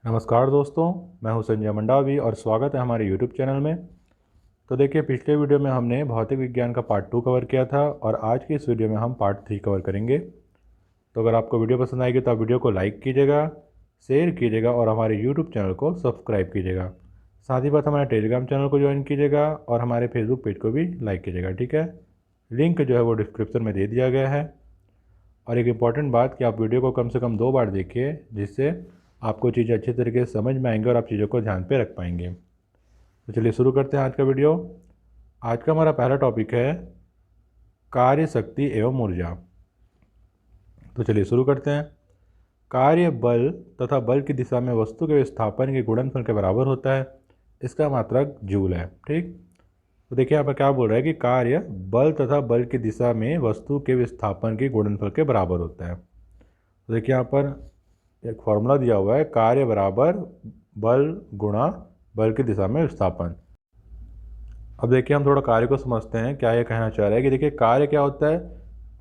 नमस्कार दोस्तों, मैं हूं संजय मंडावी और स्वागत है हमारे यूट्यूब चैनल में। तो देखिए, पिछले वीडियो में हमने भौतिक विज्ञान का पार्ट 2 कवर किया था और आज की इस वीडियो में हम पार्ट 3 कवर करेंगे। तो अगर आपको वीडियो पसंद आएगी तो आप वीडियो को लाइक कीजिएगा, शेयर कीजिएगा और हमारे यूट्यूब चैनल को सब्सक्राइब कीजिएगा। साथ ही बात हमारे टेलीग्राम चैनल को ज्वाइन कीजिएगा और हमारे फेसबुक पेज को भी लाइक कीजिएगा, ठीक है। लिंक जो है वो डिस्क्रिप्शन में दे दिया गया है। और एक इम्पॉर्टेंट बात कि आप वीडियो को कम से कम 2 बार देखिए, जिससे आपको चीज़ें अच्छे तरीके से समझ में आएंगी और आप चीज़ों को ध्यान पे रख पाएंगे। तो चलिए शुरू करते हैं आज का वीडियो। आज का हमारा पहला टॉपिक है कार्य शक्ति एवं ऊर्जा। तो चलिए शुरू करते हैं। कार्य बल तथा बल की दिशा में वस्तु के विस्थापन के गुणनफल के बराबर होता है। इसका मात्रक जूल है, ठीक। तो देखिए यहाँ पर क्या बोल रहा है कि कार्य बल तथा बल की दिशा में वस्तु के विस्थापन के गुणनफल के बराबर होता है। तो देखिए यहाँ पर एक फॉर्मूला दिया हुआ है, कार्य बराबर बल गुणा बल की दिशा में विस्थापन। अब देखिए हम थोड़ा कार्य को समझते हैं, क्या ये कहना चाह रहा है कि देखिए कार्य क्या होता है,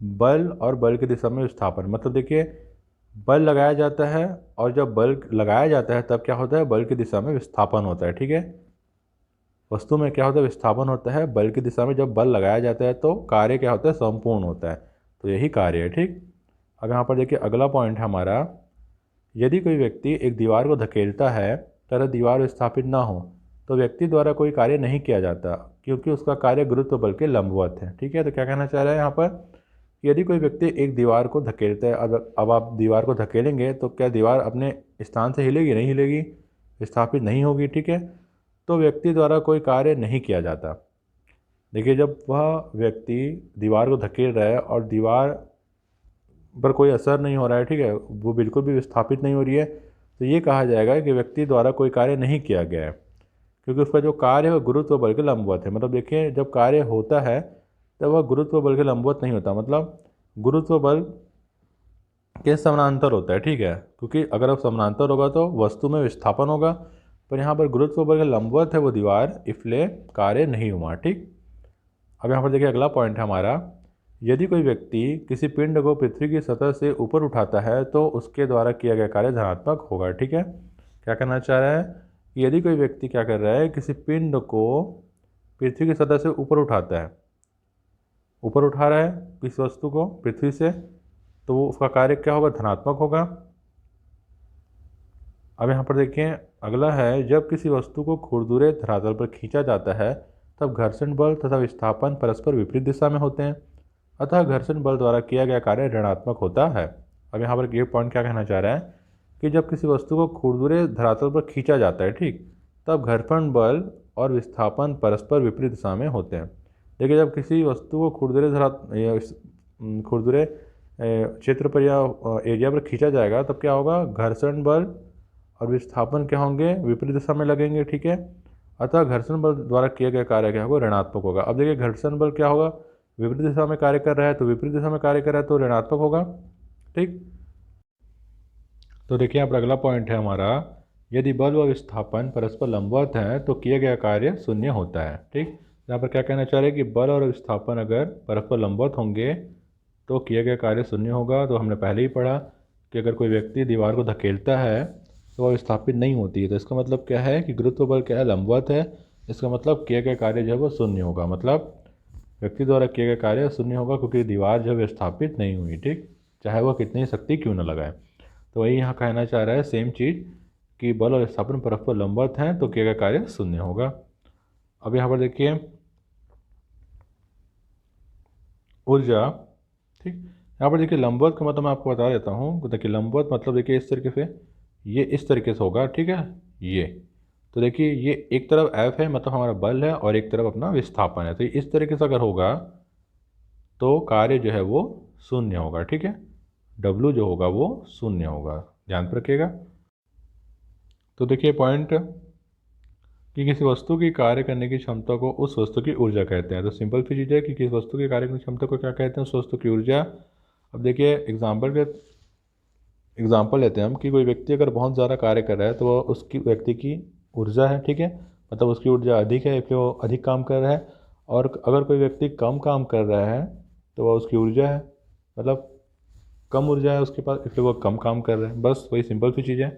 बल और बल की दिशा में विस्थापन। मतलब देखिए बल लगाया जाता है और जब बल लगाया जाता है तब क्या होता है, बल की दिशा में विस्थापन होता है, ठीक है। वस्तु में क्या होता है, विस्थापन होता है। बल की दिशा में जब बल लगाया जाता है तो कार्य क्या होता है, संपूर्ण होता है। तो यही कार्य है, ठीक। अब यहाँ पर देखिए अगला पॉइंट है हमारा, यदि कोई व्यक्ति एक दीवार को धकेलता है तथा दीवार विस्थापित ना हो तो व्यक्ति द्वारा कोई कार्य नहीं किया जाता, क्योंकि उसका कार्य गुरुत्व बल के लंबवत है, ठीक है। तो क्या कहना चाह रहा है यहाँ पर, यदि कोई व्यक्ति एक दीवार को धकेलता है, अब आप दीवार को धकेलेंगे तो क्या दीवार अपने स्थान से हिलेगी? नहीं हिलेगी, विस्थापित नहीं होगी, ठीक है। तो व्यक्ति द्वारा कोई कार्य नहीं किया जाता। देखिए जब वह व्यक्ति दीवार को धकेल रहा है और दीवार पर कोई असर नहीं हो रहा है, ठीक है, वो बिल्कुल भी विस्थापित नहीं हो रही है, तो ये कहा जाएगा कि व्यक्ति द्वारा कोई कार्य नहीं किया गया है, क्योंकि उसका जो कार्य है वो गुरुत्व बल के लंबवत है। मतलब देखिए जब कार्य होता है तब वह गुरुत्व बल के लंबवत नहीं होता, मतलब गुरुत्व बल के समानांतर होता है, ठीक है। क्योंकि अगर अब समानांतर होगा तो वस्तु में विस्थापन होगा, पर यहाँ पर गुरुत्व बल के लंबवत है वो दीवार, इसलिए कार्य नहीं हुआ, ठीक। अब यहाँ पर देखिए अगला पॉइंट है हमारा, यदि कोई व्यक्ति किसी पिंड को पृथ्वी की सतह से ऊपर उठाता है तो उसके द्वारा किया गया कार्य धनात्मक होगा, ठीक है। क्या करना चाह रहा है कि यदि कोई व्यक्ति क्या कर रहा है, किसी पिंड को पृथ्वी की सतह से ऊपर उठाता है, ऊपर उठा रहा है किसी वस्तु को पृथ्वी से, तो वो उसका कार्य क्या होगा, धनात्मक होगा। अब यहाँ पर देखिए अगला है, जब किसी वस्तु को खुरदुरे धरातल पर खींचा जाता है तब घर्षण बल तथा विस्थापन परस्पर विपरीत दिशा में होते हैं, अतः घर्षण बल द्वारा किया गया कार्य ऋणात्मक होता है। अब यहाँ पर ये पॉइंट क्या कहना चाह रहा है कि जब किसी वस्तु को खुरदुरे धरातल पर खींचा जाता है, ठीक, तब घर्षण बल और विस्थापन परस्पर विपरीत दिशा में होते हैं। देखिए जब किसी वस्तु को खुरदुरे क्षेत्र पर या एरिया पर खींचा जाएगा तब क्या होगा, घर्षण बल और विस्थापन क्या होंगे, विपरीत दिशा में लगेंगे, ठीक है। अतः घर्षण बल द्वारा किया गया कार्य क्या होगा, ऋणात्मक होगा। अब देखिए घर्षण बल क्या होगा, विपरीत दिशा में कार्य कर रहा है, तो विपरीत दिशा में कार्य कर रहा है तो ऋणात्मक होगा, ठीक। तो देखिए यहाँ पर अगला पॉइंट है हमारा, यदि बल व विस्थापन परस्पर लंबवत है तो किया गया कार्य शून्य होता है, ठीक। यहाँ पर क्या कहना चाह रहे हैं कि बल और विस्थापन अगर परस्पर लंबवत होंगे तो किया गया कार्य शून्य होगा। तो हमने पहले ही पढ़ा कि अगर कोई व्यक्ति दीवार को धकेलता है तो वह विस्थापित नहीं होती है, तो इसका मतलब क्या है कि गुरुत्व बल क्या है, लंबवत है। इसका मतलब किया गया कार्य जो है वो शून्य होगा, मतलब व्यक्ति द्वारा किया गया कार्य शून्य होगा, क्योंकि दीवार जो विस्थापित नहीं हुई, ठीक, चाहे वह कितनी शक्ति क्यों न लगाए। तो वही यहाँ कहना चाह रहा है सेम चीज़ कि बल और विस्थापन परस्पर लंबवत हैं तो किया गया कार्य शून्य होगा। अब यहाँ पर देखिए ऊर्जा, ठीक। यहाँ पर देखिए लंबवत का मतलब मैं आपको बता देता हूँ। देखिए लंबवत मतलब देखिए इस तरीके से, ये इस तरीके से होगा, ठीक है, ये। तो देखिए ये एक तरफ F है, मतलब हमारा बल है, और एक तरफ अपना विस्थापन है। तो इस तरीके से अगर होगा तो कार्य जो है वो शून्य होगा, ठीक है। W जो होगा वो शून्य होगा, ध्यान पर रखिएगा। तो देखिए पॉइंट कि किसी वस्तु की कार्य करने की क्षमता को उस वस्तु की ऊर्जा कहते हैं। तो सिंपल सी चीज़ है कि किसी वस्तु की कार्य करने की क्षमता को क्या कहते हैं, उस वस्तु की ऊर्जा। अब देखिए एग्जाम्पल लेते हैं हम कि कोई व्यक्ति अगर बहुत ज़्यादा कार्य कर रहा है तो वह उसकी व्यक्ति की ऊर्जा है, ठीक है, मतलब उसकी ऊर्जा अधिक है इसलिए वो अधिक काम कर रहा है। और अगर कोई व्यक्ति कम काम कर रहा है तो वह उसकी ऊर्जा है, मतलब कम ऊर्जा है उसके पास, इसलिए वह कम काम कर रहा है। बस वही सिंपल सी चीज़ है।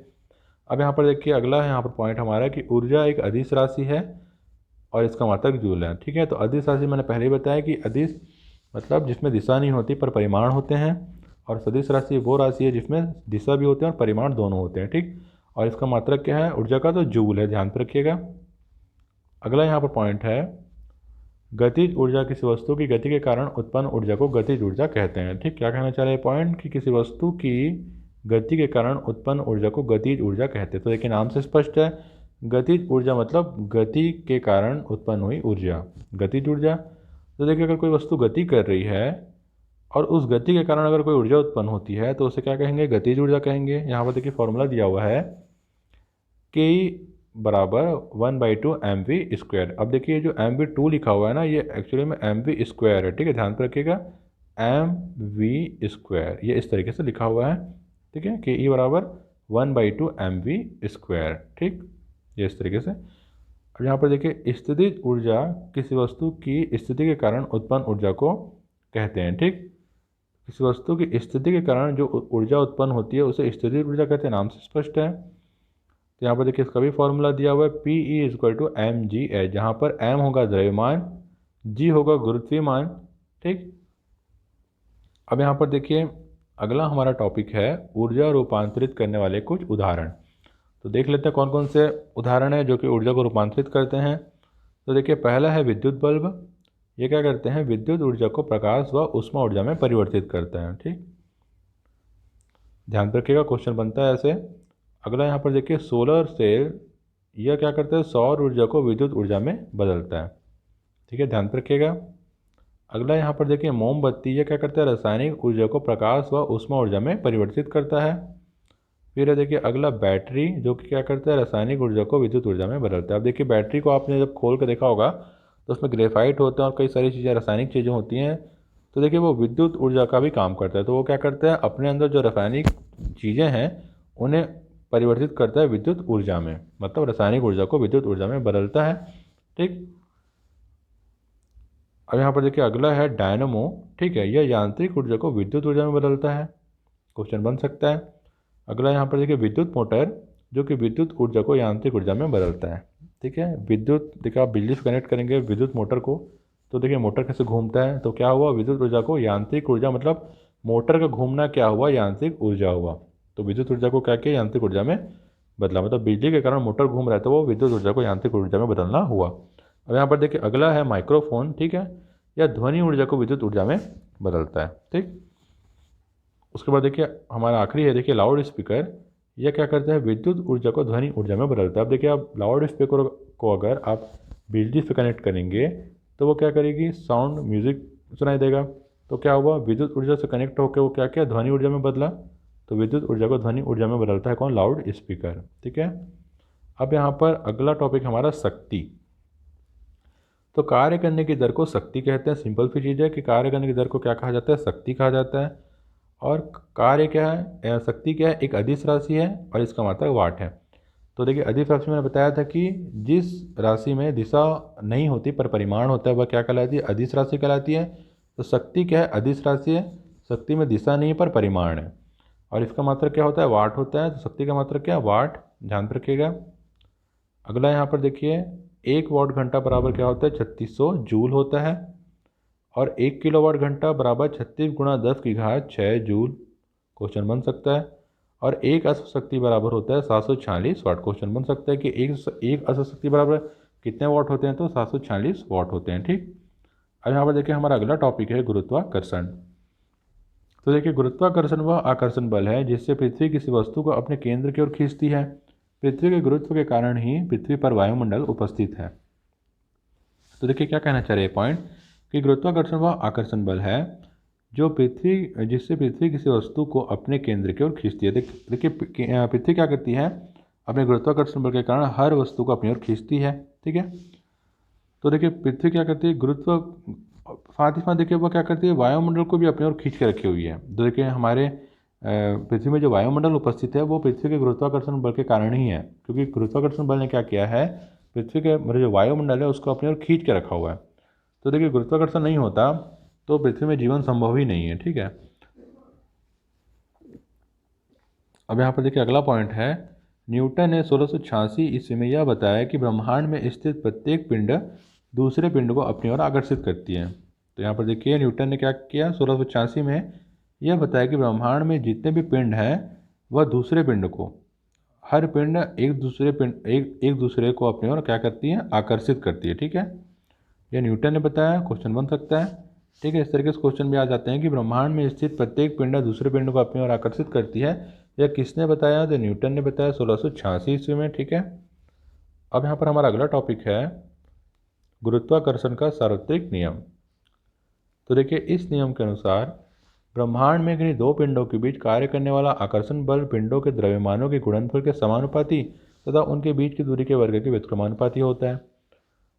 अब यहाँ पर देखिए अगला है यहाँ पर पॉइंट हमारा कि ऊर्जा एक अदिश राशि है और इसका मात्रक जूल है। ठीक है, तो अदिश राशि मैंने पहले ही बताया कि अदिश मतलब जिसमें दिशा नहीं होती पर परिमाण होते हैं, और सदिश राशि वो राशि है जिसमें दिशा भी होते हैं और परिमाण दोनों होते हैं। ठीक, और इसका मात्रक क्या है ऊर्जा का, तो जूल है, ध्यान पर रखिएगा। अगला यहाँ पर पॉइंट है गतिज ऊर्जा किसी वस्तु की गति के कारण उत्पन्न ऊर्जा को गतिज ऊर्जा कहते हैं। ठीक, क्या कहना चाह रहे हैं पॉइंट कि किसी वस्तु की गति के कारण उत्पन्न ऊर्जा को गतिज ऊर्जा कहते हैं। तो देखिए नाम से स्पष्ट है, गतिज ऊर्जा मतलब गति के कारण उत्पन्न हुई ऊर्जा, गतिज ऊर्जा। तो देखिए अगर कोई वस्तु गति कर रही है और उस गति के कारण अगर कोई ऊर्जा उत्पन्न होती है तो उसे क्या कहेंगे, गतिज ऊर्जा कहेंगे। यहाँ पर देखिए फॉर्मूला दिया हुआ है के बराबर 1/2 mv²। अब देखिए जो mv2 लिखा हुआ है ना, ये एक्चुअली में mv² है। ठीक है, ध्यान पर रखिएगा, mv², ये इस तरीके से लिखा हुआ है। ठीक है, के ई बराबर 1/2 mv²। ठीक, ये इस तरीके से। अब यहाँ पर देखिए स्थितिज ऊर्जा किसी वस्तु की स्थिति के कारण उत्पन्न ऊर्जा को कहते हैं। ठीक, किसी वस्तु की स्थिति के कारण जो ऊर्जा उत्पन्न होती है उसे स्थितिज ऊर्जा कहते हैं, नाम से स्पष्ट है। तो यहाँ पर देखिए इसका भी फॉर्मूला दिया हुआ है, P E equal to M G H, जहाँ पर एम होगा द्रव्यमान, जी होगा गुरुत्वीयमान। ठीक, अब यहाँ पर देखिए अगला हमारा टॉपिक है ऊर्जा रूपांतरित करने वाले कुछ उदाहरण। तो देख लेते हैं कौन कौन से उदाहरण हैं जो कि ऊर्जा को रूपांतरित करते हैं। तो देखिए पहला है विद्युत बल्ब। ये क्या करते हैं, विद्युत ऊर्जा को प्रकाश व ऊष्मा ऊर्जा में परिवर्तित करते हैं। ठीक, ध्यान रखिएगा, क्वेश्चन बनता है ऐसे। अगला यहाँ पर देखिए सोलर सेल, यह क्या करता है, सौर ऊर्जा को विद्युत ऊर्जा में बदलता है। ठीक है, ध्यान रखिएगा। अगला यहाँ पर देखिए मोमबत्ती, यह क्या करता है, रासायनिक ऊर्जा को प्रकाश व ऊष्मा ऊर्जा में परिवर्तित करता है। फिर है देखिए अगला बैटरी, जो कि क्या करता है, रासायनिक ऊर्जा को विद्युत ऊर्जा में बदलता है। अब देखिए बैटरी को आपने जब खोल कर देखा होगा तो उसमें ग्रेफाइट होता है और कई सारी चीज़ें रासायनिक चीज़ें होती हैं। तो देखिए वो विद्युत ऊर्जा का भी काम करता है। तो वो क्या करता है, अपने अंदर जो रासायनिक चीज़ें हैं उन्हें परिवर्तित करता है विद्युत ऊर्जा में, मतलब रासायनिक ऊर्जा को विद्युत ऊर्जा में बदलता है। ठीक, अब यहाँ पर देखिए अगला है डायनमो। ठीक है, यह यांत्रिक ऊर्जा को विद्युत ऊर्जा में बदलता है, क्वेश्चन बन सकता है। अगला यहाँ पर देखिए विद्युत मोटर, जो कि विद्युत ऊर्जा को यांत्रिक ऊर्जा में बदलता है। ठीक है, विद्युत देखिए आप बिजली से कनेक्ट करेंगे विद्युत मोटर को, तो देखिए मोटर कैसे घूमता है, तो क्या हुआ, विद्युत ऊर्जा को यांत्रिक ऊर्जा, मतलब मोटर का घूमना क्या हुआ, यांत्रिक ऊर्जा हुआ। तो विद्युत ऊर्जा को क्या किया, यांत्रिक ऊर्जा में बदला, मतलब बिजली के कारण मोटर घूम रहा है तो वो विद्युत ऊर्जा को यांत्रिक ऊर्जा में बदलना हुआ। अब यहाँ पर देखिए अगला है माइक्रोफोन। ठीक है, यह ध्वनि ऊर्जा को विद्युत ऊर्जा में बदलता है। ठीक, उसके बाद देखिए हमारा आखिरी है देखिए लाउड स्पीकर। यह क्या करता है, विद्युत ऊर्जा को ध्वनि ऊर्जा में बदलता है। अब देखिए आप लाउड स्पीकर को अगर आप बिजली से कनेक्ट करेंगे तो वो क्या करेगी, साउंड म्यूजिक सुनाई देगा। तो क्या हुआ, विद्युत ऊर्जा से कनेक्ट होकर वो क्या किया, ध्वनि ऊर्जा में बदला। तो विद्युत ऊर्जा को ध्वनि ऊर्जा में बदलता है कौन, लाउड स्पीकर। ठीक है, अब यहाँ पर अगला टॉपिक हमारा शक्ति। तो कार्य करने की दर को शक्ति कहते हैं। सिंपल सी चीज़ है कि कार्य करने की दर को क्या कहा जाता है, शक्ति कहा जाता है। और कार्य क्या है, शक्ति क्या है, एक अदिश राशि है और इसका मात्रक वाट है। तो देखिए अदिश राशि मैंने बताया था कि जिस राशि में दिशा नहीं होती पर परिमाण होता है वह क्या कहलाती है, अदिश राशि कहलाती है। तो शक्ति क्या है, अदिश राशि है, शक्ति में दिशा नहीं पर परिमाण है, और इसका मात्रक क्या होता है, वाट होता है। तो शक्ति का मात्रक क्या है, वाट, ध्यान रखिएगा। अगला यहाँ पर देखिए 1 वाट घंटा बराबर क्या होता है, 3600 जूल होता है। और 1 किलोवाट घंटा बराबर 36 × 10⁶ जूल, क्वेश्चन बन सकता है। और 1 अश्व शक्ति बराबर होता है 746 वाट। क्वेश्चन बन सकता है कि एक अश्व शक्ति बराबर कितने वाट होते हैं, तो 746 वाट होते हैं। ठीक, अब यहाँ पर देखिए हमारा अगला टॉपिक है गुरुत्वाकर्षण। तो देखिए गुरुत्वाकर्षण वह आकर्षण बल है जिससे पृथ्वी किसी वस्तु को अपने केंद्र की ओर खींचती है। पृथ्वी के गुरुत्व के कारण ही पृथ्वी पर वायुमंडल उपस्थित है। तो देखिए क्या कहना चाह रहे हैं पॉइंट, कि गुरुत्वाकर्षण वह आकर्षण बल है जो जिससे पृथ्वी किसी वस्तु को अपने केंद्र की ओर खींचती है। देखिए पृथ्वी क्या करती है, अपने गुरुत्वाकर्षण बल के कारण हर वस्तु को अपनी ओर खींचती है। ठीक है, तो देखिए पृथ्वी क्या करती है, गुरुत्व साथ ही साथ देखिए वह क्या करती है, वायुमंडल को भी अपनी ओर खींच के रखी हुई है। तो देखिए हमारे पृथ्वी में जो वायुमंडल उपस्थित है वो पृथ्वी के गुरुत्वाकर्षण बल के कारण ही है, क्योंकि गुरुत्वाकर्षण बल ने क्या किया है, पृथ्वी के मतलब जो वायुमंडल है उसको अपनी ओर खींच के रखा हुआ है। तो देखिए गुरुत्वाकर्षण नहीं होता तो पृथ्वी में जीवन संभव ही नहीं है। ठीक है, अब यहाँ पर देखिए अगला पॉइंट है न्यूटन ने 1686 ईस्वी में यह बताया कि ब्रह्मांड में स्थित प्रत्येक पिंड दूसरे पिंड को अपनी ओर आकर्षित करती है। तो यहाँ पर देखिए न्यूटन ने क्या किया, 1686 में यह बताया कि ब्रह्मांड में जितने भी पिंड हैं वह दूसरे पिंड को, हर पिंड एक दूसरे को अपनी ओर क्या करती है, आकर्षित करती है। ठीक है, यह न्यूटन ने बताया, क्वेश्चन बन सकता है। ठीक है, इस तरीके से क्वेश्चन भी आ जाते हैं कि ब्रह्मांड में स्थित प्रत्येक पिंड दूसरे पिंड को अपनी ओर आकर्षित करती है। यह किसने बताया, तो न्यूटन ने बताया 1686 ईस्वी में। ठीक है, अब यहाँ पर हमारा अगला टॉपिक है गुरुत्वाकर्षण का सार्वत्रिक नियम। तो देखिए इस नियम के अनुसार ब्रह्मांड में किन्हीं दो पिंडों के बीच कार्य करने वाला आकर्षण बल पिंडों के द्रव्यमानों के गुणनफल के समानुपाती तथा उनके बीच की दूरी के वर्ग के व्युत्क्रमानुपाती होता है।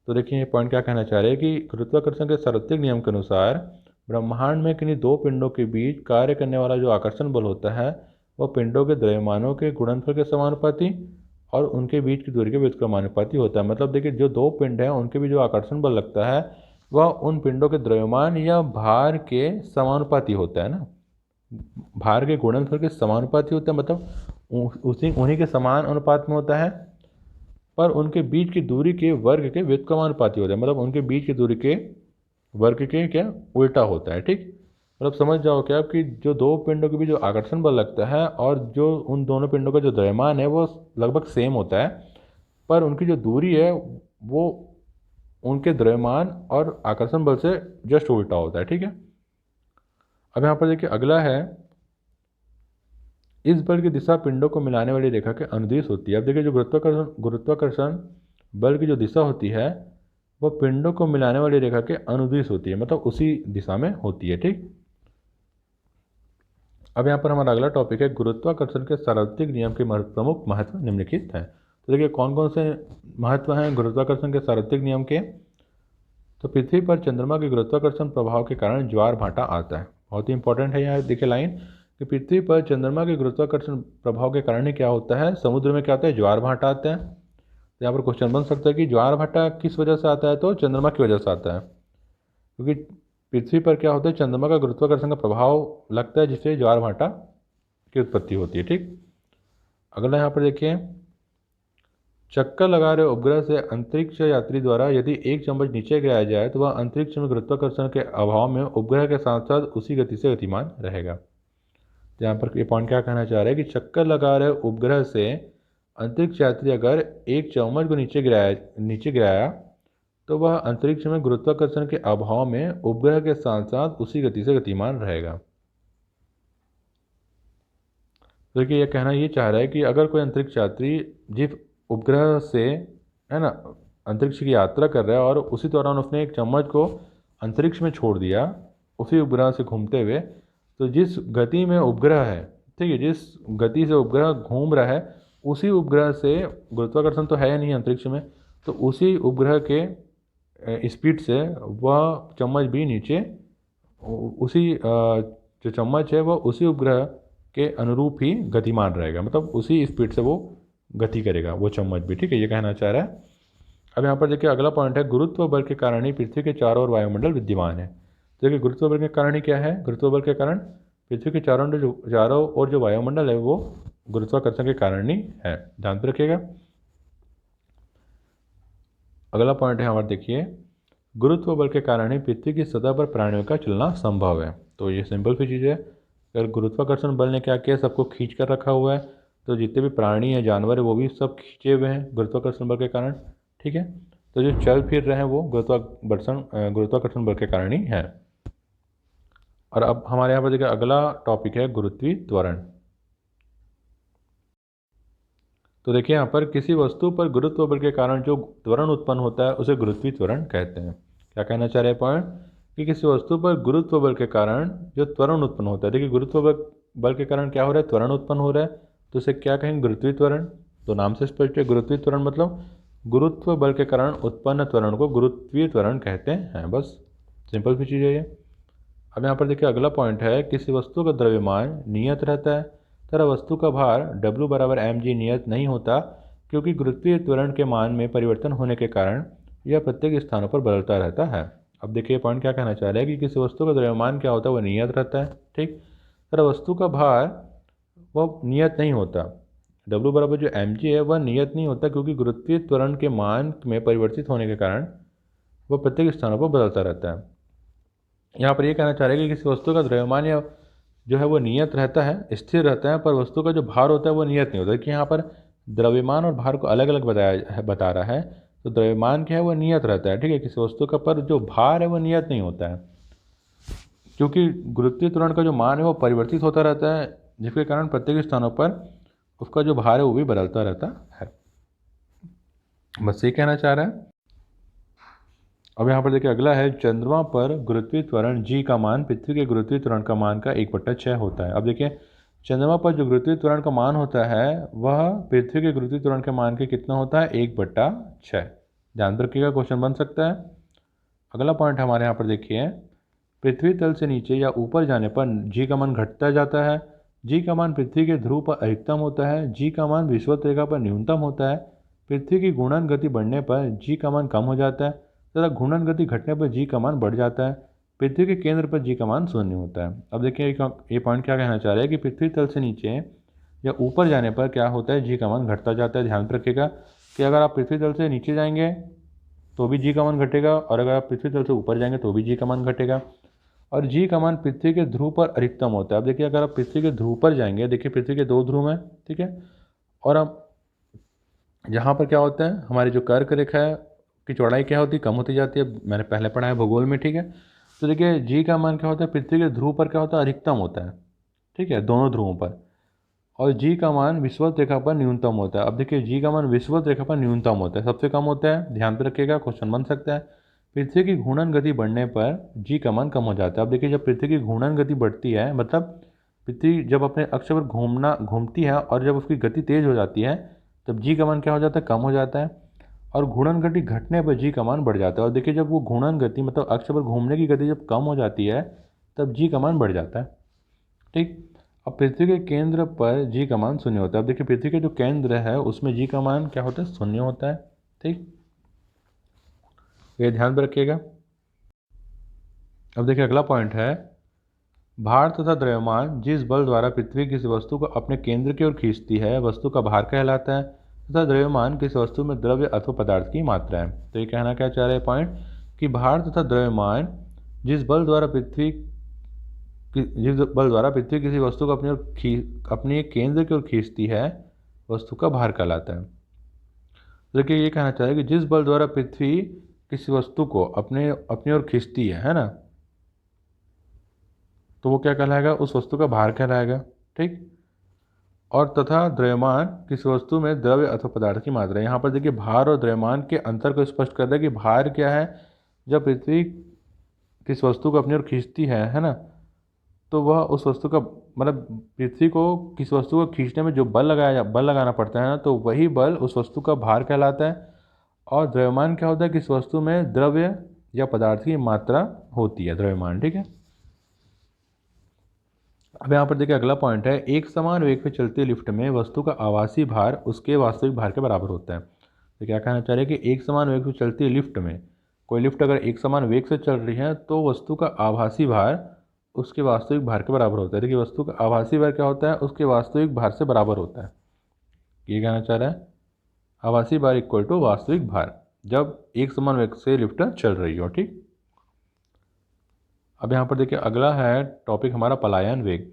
तो देखिए ये पॉइंट क्या कहना चाह रहे हैं कि गुरुत्वाकर्षण के सार्वत्रिक नियम के अनुसार ब्रह्मांड में किन्हीं दो पिंडों के बीच कार्य करने वाला जो आकर्षण बल होता है वह पिंडों के द्रव्यमानों के गुणनफल के समानुपाती और उनके बीच की दूरी के व्युत्क्रमानुपाती होता है। मतलब देखिए जो दो पिंड हैं उनके बीच जो आकर्षण बल लगता है वह उन पिंडों के द्रव्यमान या भार के समानुपाती होता है ना, भार के गुणनफल के समानुपाती होता है, मतलब उन्हीं के समान अनुपात में होता है, पर उनके बीच की दूरी के वर्ग के व्युत्क्रमानुपाती होता है, मतलब उनके बीच की दूरी के वर्ग के क्या उल्टा होता है। ठीक, मतलब समझ जाओ क्या कि जो दो पिंडों के बीच जो आकर्षण बल लगता है और जो उन दोनों पिंडों का जो द्रव्यमान है वो लगभग सेम होता है, पर उनकी जो दूरी है वो उनके द्रव्यमान और आकर्षण बल से जस्ट उल्टा होता है। ठीक है, अब यहाँ पर देखिए अगला है, इस बल की दिशा पिंडों को मिलाने वाली रेखा के अनुदिश होती है। अब देखिए जो गुरुत्वाकर्षण बल की जो दिशा होती है वह पिंडों को मिलाने वाली रेखा के अनुदिश होती है, मतलब उसी दिशा में होती है। ठीक, अब यहाँ पर हमारा अगला टॉपिक है गुरुत्वाकर्षण के सार्वत्रिक नियम के प्रमुख महत्व निम्नलिखित हैं। तो देखिए कौन कौन से महत्व हैं गुरुत्वाकर्षण के सार्वत्रिक नियम के। तो पृथ्वी पर चंद्रमा के गुरुत्वाकर्षण प्रभाव के कारण ज्वार भाटा आता है। बहुत ही इंपॉर्टेंट है यहाँ देखिए लाइन कि पृथ्वी पर चंद्रमा के गुरुत्वाकर्षण प्रभाव के कारण ही क्या होता है, समुद्र में क्या होता है, ज्वार भाटा आता है। तो यहाँ पर क्वेश्चन बन सकता है कि ज्वार भाटा किस वजह से आता है, तो चंद्रमा की वजह से आता है, क्योंकि पृथ्वी पर क्या होता है, चंद्रमा का गुरुत्वाकर्षण का प्रभाव लगता है जिससे ज्वार भाटा की उत्पत्ति होती है। ठीक, अगला यहाँ पर देखिए, चक्कर लगा रहे उपग्रह से अंतरिक्ष यात्री द्वारा यदि एक चम्मच नीचे गिराया जाए तो वह अंतरिक्ष में गुरुत्वाकर्षण के अभाव में उपग्रह के साथ साथ उसी गति से गतिमान रहेगा। यहाँ पर ये पॉइंट क्या कहना चाह रहे हैं कि चक्कर लगा रहे उपग्रह से अंतरिक्ष यात्री अगर एक चम्मच को नीचे गिराया तो वह अंतरिक्ष में गुरुत्वाकर्षण के अभाव में उपग्रह के साथ साथ उसी गति से गतिमान रहेगा। देखिए यह कहना ये चाह रहा है कि अगर कोई अंतरिक्ष यात्री जिस उपग्रह से है ना अंतरिक्ष की यात्रा कर रहा है और उसी दौरान उसने एक चम्मच को अंतरिक्ष में छोड़ दिया उसी उपग्रह से घूमते हुए, तो जिस गति में उपग्रह है, ठीक है, जिस गति से उपग्रह घूम रहा है उसी उपग्रह से गुरुत्वाकर्षण तो है या नहीं अंतरिक्ष में, तो उसी उपग्रह के स्पीड से वह चम्मच भी नीचे उसी जो चम्मच है वह उसी उपग्रह के अनुरूप ही गतिमान रहेगा, मतलब उसी स्पीड से वो गति करेगा वो चम्मच भी। ठीक है, ये कहना चाह रहा है। अब यहाँ पर देखिए अगला पॉइंट है गुरुत्व बल के कारण ही पृथ्वी के चारों ओर वायुमंडल विद्यमान है। तो देखिए गुरुत्व बल के कारण ही क्या है, गुरुत्व बल के कारण पृथ्वी के चारों ओर जो वायुमंडल है वो गुरुत्वाकर्षण के कारण ही है, ध्यान पे रखिएगा। अगला पॉइंट है हमारा देखिए, गुरुत्व बल के कारण ही पृथ्वी की सतह पर प्राणियों का चलना संभव है। तो ये सिंपल सी चीज़ है, अगर गुरुत्वाकर्षण बल ने क्या किया, सबको खींच कर रखा हुआ है, तो जितने भी प्राणी हैं जानवर है वो भी सब खींचे हुए हैं गुरुत्वाकर्षण बल के कारण। ठीक है, तो जो चल फिर रहे हैं वो गुरुत्वाकर्षण बल के कारण ही है। और अब हमारे यहाँ पर देखिए अगला टॉपिक है गुरुत्वीय त्वरण। तो देखिए यहाँ पर किसी वस्तु पर गुरुत्व बल के कारण जो त्वरण उत्पन्न होता है उसे गुरुत्वीय त्वरण कहते हैं। क्या कहना चाह रहे हैं पॉइंट कि किसी वस्तु पर गुरुत्व बल के कारण जो त्वरण उत्पन्न होता है, देखिए गुरुत्व बल के कारण क्या हो रहा है, त्वरण उत्पन्न हो रहा है, तो उसे क्या कहेंगे, गुरुत्वीय त्वरण। तो नाम से स्पष्ट है, गुरुत्वीय त्वरण मतलब गुरुत्व बल के कारण उत्पन्न त्वरण को गुरुत्वीय त्वरण कहते हैं, बस सिंपल सी चीज़ है ये। अब यहाँ पर देखिए अगला पॉइंट है, किसी वस्तु का द्रव्यमान नियत रहता है तथा वस्तु का भार W बराबर mg नियत नहीं होता, क्योंकि गुरुत्वीय त्वरण के मान में परिवर्तन होने के कारण यह प्रत्येक स्थानों पर बदलता रहता है। अब देखिए पॉइंट क्या कहना चाह रहा है कि किसी वस्तु का द्रव्यमान क्या होता है, वह नियत रहता है, ठीक, तथा वस्तु का भार वह नियत नहीं होता, W बराबर जो mg है वह नियत नहीं होता, क्योंकि गुरुत्वीय त्वरण के मान में परिवर्तित होने के कारण वह प्रत्येक स्थानों पर बदलता रहता है। यहाँ पर ये कहना चाह रहे हैं कि किसी वस्तु का द्रव्यमान या जो है वो नियत रहता है, स्थिर रहता है, पर वस्तु का जो भार होता है वो नियत नहीं होता। कि यहाँ पर द्रव्यमान और भार को अलग अलग बता रहा है। तो द्रव्यमान क्या है वो नियत रहता है, ठीक है, किसी वस्तु का, पर जो भार है वो नियत नहीं होता है, क्योंकि गुरुत्वीय त्वरण का जो मान है वो परिवर्तित होता रहता है, जिसके कारण प्रत्येक स्थानों पर उसका जो भार है वो भी बदलता रहता है। बस ये कहना चाह रहा है। अब यहाँ पर देखिए अगला है, चंद्रमा पर गुरुत्वीय त्वरण g का मान पृथ्वी के गुरुत्वीय त्वरण का मान का 1/6 होता है। अब देखिए चंद्रमा पर जो गुरुत्वीय त्वरण का मान होता है वह पृथ्वी के गुरुत्वीय त्वरण के मान के कितना होता है, 1/6। ध्यान रखिएगा, क्वेश्चन बन सकता है। अगला पॉइंट हमारे यहाँ पर देखिए, पृथ्वी तल से नीचे या ऊपर जाने पर g का मान घटता जाता है। g का मान पृथ्वी के ध्रुव पर अधिकतम होता है। g का मान विषुवत रेखा पर न्यूनतम होता है। पृथ्वी की घूर्णन गति बढ़ने पर g का मान कम हो जाता है तथा घूर्णन गति घटने पर g का मान बढ़ जाता है। पृथ्वी के केंद्र पर g का मान 0 होता है। अब देखिए ये पॉइंट क्या कहना चाह रहा है कि पृथ्वी तल से नीचे या ऊपर जाने पर क्या होता है, g का मान घटता जाता है। ध्यान रखिएगा कि अगर आप पृथ्वी तल से नीचे जाएंगे तो भी g का मान घटेगा, और अगर आप पृथ्वी तल से ऊपर जाएंगे तो भी g का मान घटेगा। और g का मान पृथ्वी के ध्रुव पर अधिकतम होता है। अब देखिए अगर आप पृथ्वी के ध्रुव पर जाएंगे, देखिए पृथ्वी के 2 ध्रुव हैं, ठीक है, और अब यहाँ पर क्या होता है, हमारी जो कर्क रेखा है की चौड़ाई क्या होती है, कम होती जाती है। मैंने पहले पढ़ा है भूगोल में, ठीक है। तो देखिए g का मान क्या होता है, पृथ्वी के ध्रुव पर क्या होता है, अधिकतम होता है, ठीक है, दोनों ध्रुवों पर। और g का मान विषुवत रेखा पर न्यूनतम होता है। अब देखिए g का मान विषुवत रेखा पर न्यूनतम होता है, सबसे कम होता है। ध्यान पे रखिएगा, क्वेश्चन बन सकता है। पृथ्वी की घूर्णन गति बढ़ने पर g का मान कम हो जाता है। अब देखिए जब पृथ्वी की घूर्णन गति बढ़ती है, मतलब पृथ्वी जब अपने अक्ष पर घूमती है और जब उसकी गति तेज हो जाती है तब g का मान क्या हो जाता है, कम हो जाता है। और घूर्णन गति घटने पर g का मान बढ़ जाता है। और देखिए जब वो घूर्णन गति मतलब अक्ष पर घूमने की गति जब कम हो जाती है तब g का मान बढ़ जाता है, ठीक। अब पृथ्वी के केंद्र पर g का मान 0 होता है। अब देखिए पृथ्वी के जो केंद्र है उसमें g का मान क्या होता है, 0 होता है, ठीक। ये ध्यान में रखिएगा। अब देखिए अगला पॉइंट है, भार तथा द्रव्यमान जिस बल द्वारा पृथ्वी किसी वस्तु को अपने केंद्र की ओर खींचती है वस्तु का भार कहलाता है, तथा द्रव्यमान किसी वस्तु में द्रव्य अथवा पदार्थ की मात्रा है। तो ये कहना क्या चाह रहे हैं पॉइंट, कि भार तथा द्रव्यमान जिस बल द्वारा पृथ्वी किसी वस्तु को अपने केंद्र की ओर खींचती है वस्तु का भार कहलाता है। देखिए ये कहना चाह रहे हैं कि जिस बल द्वारा पृथ्वी किसी वस्तु को अपनी ओर खींचती है ना, तो वो क्या कहलाएगा, उस वस्तु का भार कहलाएगा, ठीक। और तथा द्रव्यमान किसी वस्तु में द्रव्य अथवा पदार्थ की मात्रा है। यहाँ पर देखिए भार और द्रव्यमान के अंतर को स्पष्ट कर रहा है कि भार क्या है, जब पृथ्वी किस वस्तु को अपनी ओर खींचती है ना, तो वह उस वस्तु का मतलब पृथ्वी को किस वस्तु को खींचने में जो बल लगाना पड़ता है ना, तो वही बल उस वस्तु का भार कहलाता है। और द्रव्यमान क्या होता है, किस वस्तु में द्रव्य या पदार्थ की मात्रा होती है, द्रव्यमान, ठीक है। अब यहाँ पर देखिए अगला पॉइंट है, एक समान वेग पे चलती लिफ्ट में वस्तु का आभासी भार उसके वास्तविक भार के बराबर होता है। तो क्या कहना चाह रहे हैं कि एक समान वेग पे चलती लिफ्ट में, कोई लिफ्ट अगर एक समान वेग से चल रही है तो वस्तु का आभासी भार उसके वास्तविक भार के बराबर होता है। देखिए वस्तु का आभासी भार क्या होता है, उसके वास्तविक भार से बराबर होता है। ये कहना चाह रहा है आभासी भार इक्वल टू वास्तविक भार, जब एक समान वेग से लिफ्ट चल रही हो, ठीक। अब यहाँ पर देखिए अगला है टॉपिक हमारा पलायन वेग।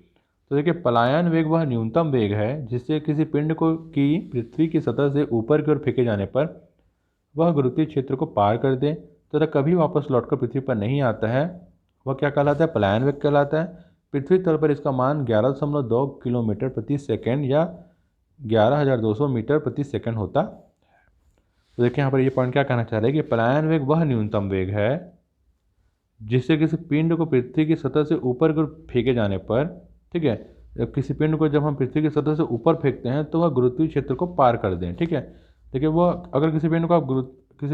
तो देखिए पलायन वेग वह न्यूनतम वेग है जिससे किसी पिंड को की पृथ्वी की सतह से ऊपर की ओर फेंके जाने पर वह गुरुत्वीय क्षेत्र को पार कर दे तथा कभी वापस लौटकर पृथ्वी पर नहीं आता है, वह क्या कहलाता है, पलायन वेग कहलाता है। पृथ्वी तल पर इसका मान 11.2 किलोमीटर प्रति सेकेंड या 11,200 मीटर प्रति सेकेंड होता है। तो देखिए यहाँ पर ये पॉइंट क्या कहना चाह रहे हैं कि पलायन वेग वह न्यूनतम वेग है जिससे किसी पिंड को पृथ्वी की सतह से ऊपर की ओर फेंके जाने पर, ठीक है, किसी पिंड को जब हम पृथ्वी की सतह से ऊपर फेंकते हैं तो वह गुरुत्वीय क्षेत्र को पार कर दें, ठीक है। देखिए वो अगर किसी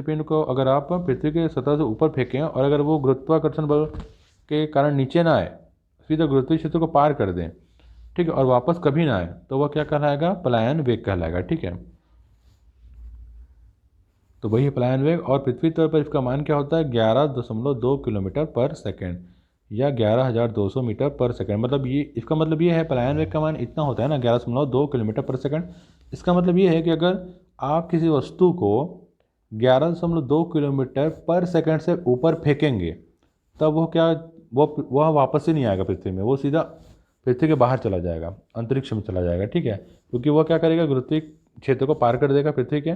पिंड को अगर आप पृथ्वी की सतह से ऊपर फेंकें और अगर वो गुरुत्वाकर्षण बल के कारण नीचे ना आए, सीधा गुरुत्वीय क्षेत्र को पार कर दें, ठीक है, और वापस कभी ना आए, तो वह क्या कहलाएगा, पलायन वेग कहलाएगा, ठीक है। तो वही है पलायन वेग। और पृथ्वी तल पर इसका मान क्या होता है, 11.2 किलोमीटर पर सेकेंड या 11,200 मीटर पर सेकेंड। मतलब ये इसका मतलब ये है पलायन वेग का मान इतना होता है ना, 11.2 किलोमीटर पर सेकेंड, इसका मतलब ये है कि अगर आप किसी वस्तु को 11.2 किलोमीटर पर सेकंड से ऊपर फेंकेंगे तब वो क्या, वह वापस ही नहीं आएगा पृथ्वी में, वो सीधा पृथ्वी के बाहर चला जाएगा, अंतरिक्ष में चला जाएगा, ठीक है। क्योंकि वह क्या करेगा, गुरुत्वीय क्षेत्र को पार कर देगा पृथ्वी के,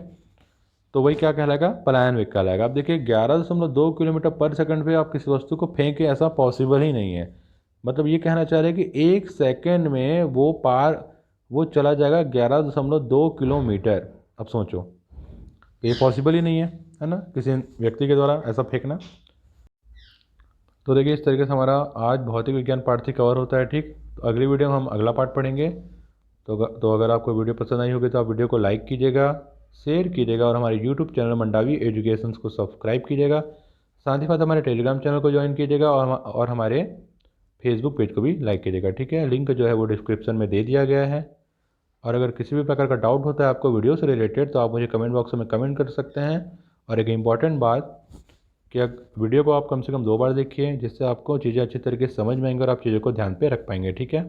तो वही क्या कहलाएगा, पलायन वेग कहलाएगा। आप देखिए 11.2 किलोमीटर पर सेकंड पे आप किसी वस्तु को फेंके, ऐसा पॉसिबल ही नहीं है। मतलब ये कहना चाह रहे हैं कि 1 सेकंड में वो चला जाएगा 11.2 किलोमीटर। अब सोचो, तो ये पॉसिबल ही नहीं है ना, किसी व्यक्ति के द्वारा ऐसा फेंकना। तो देखिए इस तरीके से हमारा आज भौतिक विज्ञान पार्ट 3 कवर होता है, ठीक। तो अगली वीडियो में हम अगला पार्ट पढ़ेंगे। तो अगर आपको वीडियो पसंद आई होगी तो आप वीडियो को लाइक कीजिएगा, शेयर कीजिएगा और हमारे यूट्यूब चैनल मंडावी एजुकेशंस को सब्सक्राइब कीजिएगा। साथ ही साथ हमारे टेलीग्राम चैनल को ज्वाइन कीजिएगा और हमारे फेसबुक पेज को भी लाइक कीजिएगा, ठीक है। लिंक जो है वो डिस्क्रिप्शन में दे दिया गया है। और अगर किसी भी प्रकार का डाउट होता है आपको वीडियो से रिलेटेड तो आप मुझे कमेंट बॉक्स में कमेंट कर सकते हैं। और एक इम्पॉर्टेंट बात कि वीडियो को आप कम से कम 2 बार देखिए, जिससे आपको चीज़ें अच्छी तरीके से समझ में आएंगी और आप चीज़ों को ध्यान पे रख पाएंगे, ठीक है।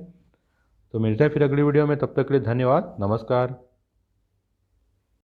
तो मिलते हैं फिर अगली वीडियो में, तब तक के लिए धन्यवाद, नमस्कार।